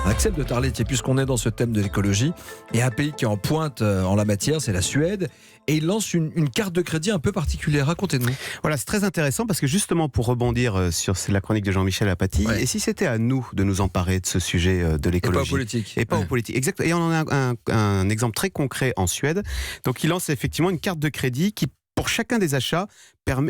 On accepte de parler, puisqu'on est dans ce thème de l'écologie. Et un pays qui est en pointe en la matière, c'est la Suède. Et il lance une carte de crédit un peu particulière. Racontez-nous. Voilà, c'est très intéressant parce que justement, pour rebondir sur la chronique de Jean-Michel Apathy, et si c'était à nous de nous emparer de ce sujet de l'écologie. Et pas aux politiques. Et pas aux politiques. Exact. Et on en a un exemple très concret en Suède. Donc, il lance effectivement une carte de crédit qui, pour chacun des achats,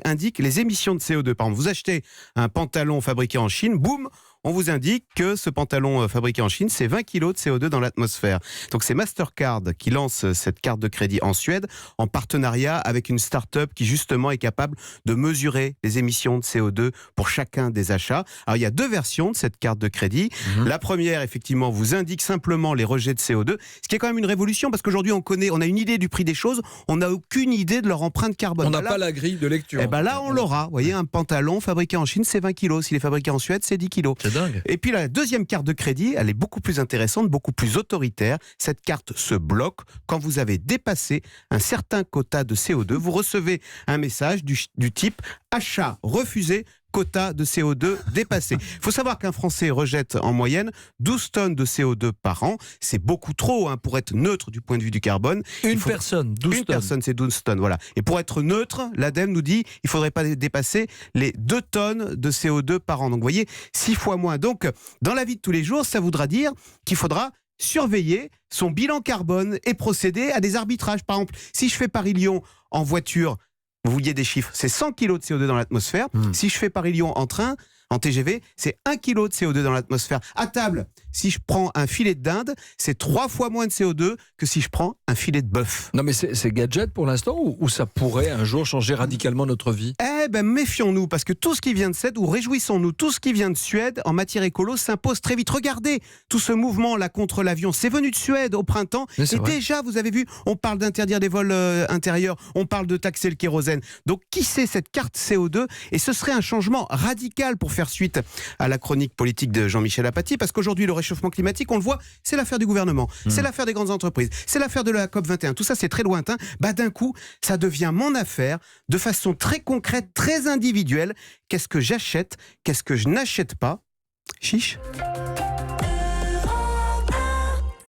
indique les émissions de CO2. Par exemple, vous achetez un pantalon fabriqué en Chine, boum, on vous indique que ce pantalon fabriqué en Chine, c'est 20 kg de CO2 dans l'atmosphère. Donc c'est Mastercard qui lance cette carte de crédit en Suède en partenariat avec une start-up qui justement est capable de mesurer les émissions de CO2 pour chacun des achats. Alors il y a deux versions de cette carte de crédit. La première, effectivement, vous indique simplement les rejets de CO2, ce qui est quand même une révolution parce qu'aujourd'hui on a une idée du prix des choses, on n'a aucune idée de leur empreinte carbone. On n'a pas la grille de lecture. Et là on l'aura. Vous voyez, un pantalon fabriqué en Chine, c'est 20 kg. S'il est fabriqué en Suède, c'est 10 kg. C'est dingue. Et puis la deuxième carte de crédit, elle est beaucoup plus intéressante, beaucoup plus autoritaire. Cette carte se bloque quand vous avez dépassé un certain quota de CO2. Vous recevez un message du type « Achat refusé ». Quota de CO2 dépassé. Il faut savoir qu'un Français rejette en moyenne 12 tonnes de CO2 par an. C'est beaucoup trop pour être neutre du point de vue du carbone. Une personne, 12 tonnes. Une personne, c'est 12 tonnes. Voilà. Et pour être neutre, l'ADEME nous dit qu'il ne faudrait pas dépasser les 2 tonnes de CO2 par an. Donc vous voyez, 6 fois moins. Donc dans la vie de tous les jours, ça voudra dire qu'il faudra surveiller son bilan carbone et procéder à des arbitrages. Par exemple, si je fais Paris-Lyon en voiture, vous voyez des chiffres, c'est 100 kg de CO2 dans l'atmosphère. Si je fais Paris-Lyon en train, en TGV, c'est 1 kg de CO2 dans l'atmosphère. À table, si je prends un filet de dinde, c'est 3 fois moins de CO2 que si je prends un filet de bœuf. Non mais c'est gadget pour l'instant ou ça pourrait un jour changer radicalement notre vie ? Eh ben méfions-nous, parce que tout ce qui vient de Suède, ou réjouissons-nous, tout ce qui vient de Suède en matière écolo s'impose très vite. Regardez, tout ce mouvement-là contre l'avion, c'est venu de Suède au printemps. Et déjà, vous avez vu, on parle d'interdire des vols intérieurs, on parle de taxer le kérosène. Donc qui sait cette carte CO2 ? Et ce serait un changement radical pour faire suite à la chronique politique de Jean-Michel Apathy, parce qu'aujourd'hui, le réchauffement climatique, on le voit, c'est l'affaire du gouvernement, c'est l'affaire des grandes entreprises, c'est l'affaire de la COP21. Tout ça, c'est très lointain. D'un coup, ça devient mon affaire, de façon très concrète, très individuelle. Qu'est-ce que j'achète ? Qu'est-ce que je n'achète pas ? Chiche.